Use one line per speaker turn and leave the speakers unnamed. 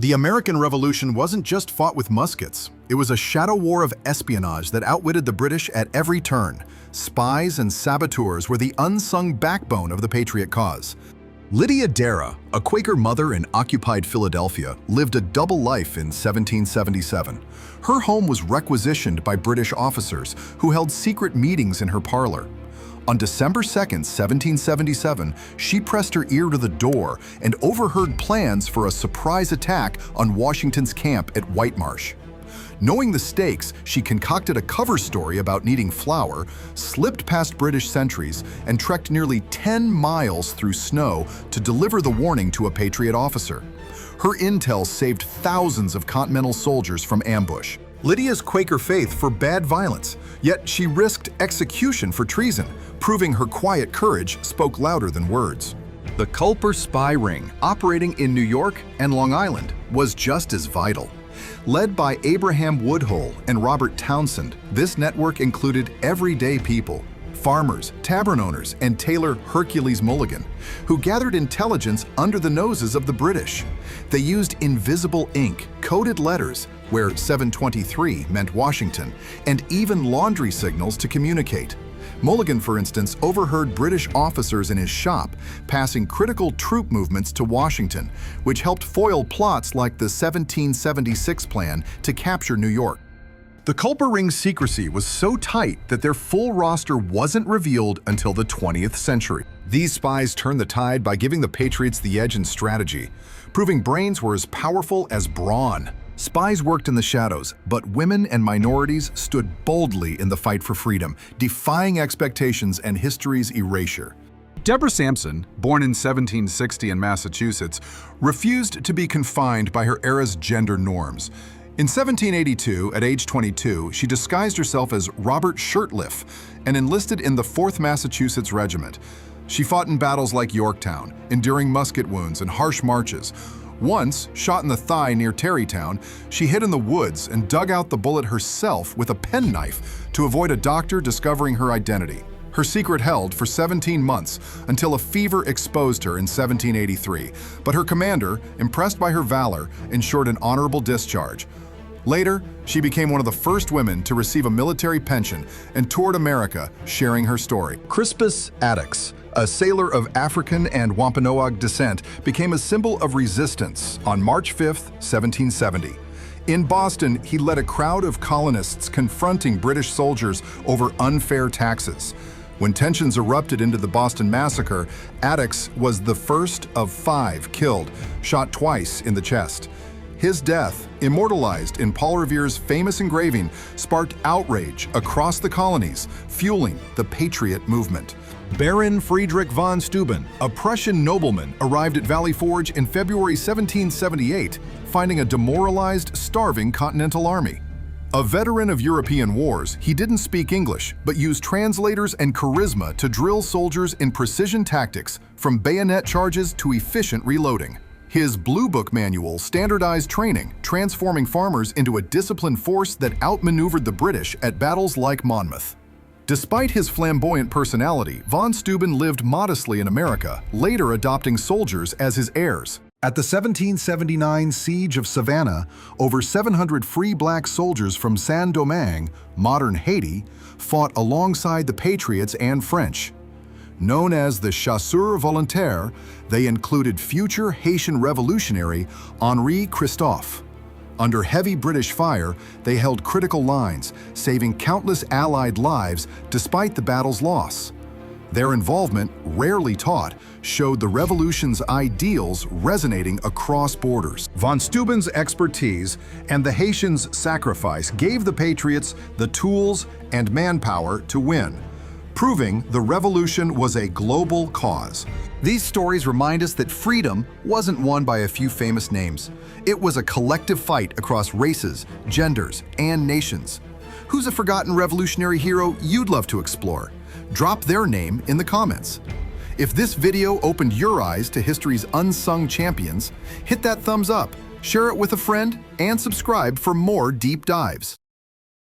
The American Revolution wasn't just fought with muskets. It was a shadow war of espionage that outwitted the British at every turn. Spies and saboteurs were the unsung backbone of the Patriot cause. Lydia Darragh, a Quaker mother in occupied Philadelphia, lived a double life in 1777. Her home was requisitioned by British officers who held secret meetings in her parlor. On December 2, 1777, she pressed her ear to the door and overheard plans for a surprise attack on Washington's camp at White Marsh. Knowing the stakes, she concocted a cover story about needing flour, slipped past British sentries, and trekked nearly 10 miles through snow to deliver the warning to a Patriot officer. Her intel saved thousands of Continental soldiers from ambush. Lydia's Quaker faith forbade violence, yet she risked execution for treason, proving her quiet courage spoke louder than words. The Culper spy ring, operating in New York and Long Island, was just as vital. Led by Abraham Woodhull and Robert Townsend, this network included everyday people, farmers, tavern owners, and tailor Hercules Mulligan, who gathered intelligence under the noses of the British. They used invisible ink, coded letters, where 723 meant Washington, and even laundry signals to communicate. Mulligan, for instance, overheard British officers in his shop passing critical troop movements to Washington, which helped foil plots like the 1776 plan to capture New York. The Culper Ring's secrecy was so tight that their full roster wasn't revealed until the 20th century. These spies turned the tide by giving the Patriots the edge in strategy, proving brains were as powerful as brawn. Spies worked in the shadows, but women and minorities stood boldly in the fight for freedom, defying expectations and history's erasure.
Deborah Sampson, born in 1760 in Massachusetts, refused to be confined by her era's gender norms. In 1782, at age 22, she disguised herself as Robert Shirtliff and enlisted in the 4th Massachusetts Regiment. She fought in battles like Yorktown, enduring musket wounds and harsh marches. Once, shot in the thigh near Tarrytown, she hid in the woods and dug out the bullet herself with a penknife to avoid a doctor discovering her identity. Her secret held for 17 months until a fever exposed her in 1783, but her commander, impressed by her valor, ensured an honorable discharge. Later, she became one of the first women to receive a military pension and toured America sharing her story. Crispus Attucks, a sailor of African and Wampanoag descent, became a symbol of resistance on March 5, 1770. In Boston, he led a crowd of colonists confronting British soldiers over unfair taxes. When tensions erupted into the Boston Massacre, Attucks was the first of 5 killed, shot twice in the chest. His death, immortalized in Paul Revere's famous engraving, sparked outrage across the colonies, fueling the Patriot movement. Baron von Steuben, a Prussian nobleman, arrived at Valley Forge in February 1778, finding a demoralized, starving Continental Army. A veteran of European wars, he didn't speak English, but used translators and charisma to drill soldiers in precision tactics, from bayonet charges to efficient reloading. His Blue Book manual standardized training, transforming farmers into a disciplined force that outmaneuvered the British at battles like Monmouth. Despite his flamboyant personality, von Steuben lived modestly in America, later adopting soldiers as his heirs. At the 1779 Siege of Savannah, over 700 free black soldiers from Saint-Domingue, modern Haiti, fought alongside the Patriots and French. Known as the Chasseurs Volontaires, they included future Haitian revolutionary Henri Christophe. Under heavy British fire, they held critical lines, saving countless Allied lives despite the battle's loss. Their involvement, rarely taught, showed the revolution's ideals resonating across borders. Von Steuben's expertise and the Haitians' sacrifice gave the Patriots the tools and manpower to win, proving the revolution was a global cause. These stories remind us that freedom wasn't won by a few famous names. It was a collective fight across races, genders, and nations. Who's a forgotten revolutionary hero you'd love to explore? Drop their name in the comments. If this video opened your eyes to history's unsung champions, hit that thumbs up, share it with a friend, and subscribe for more deep dives.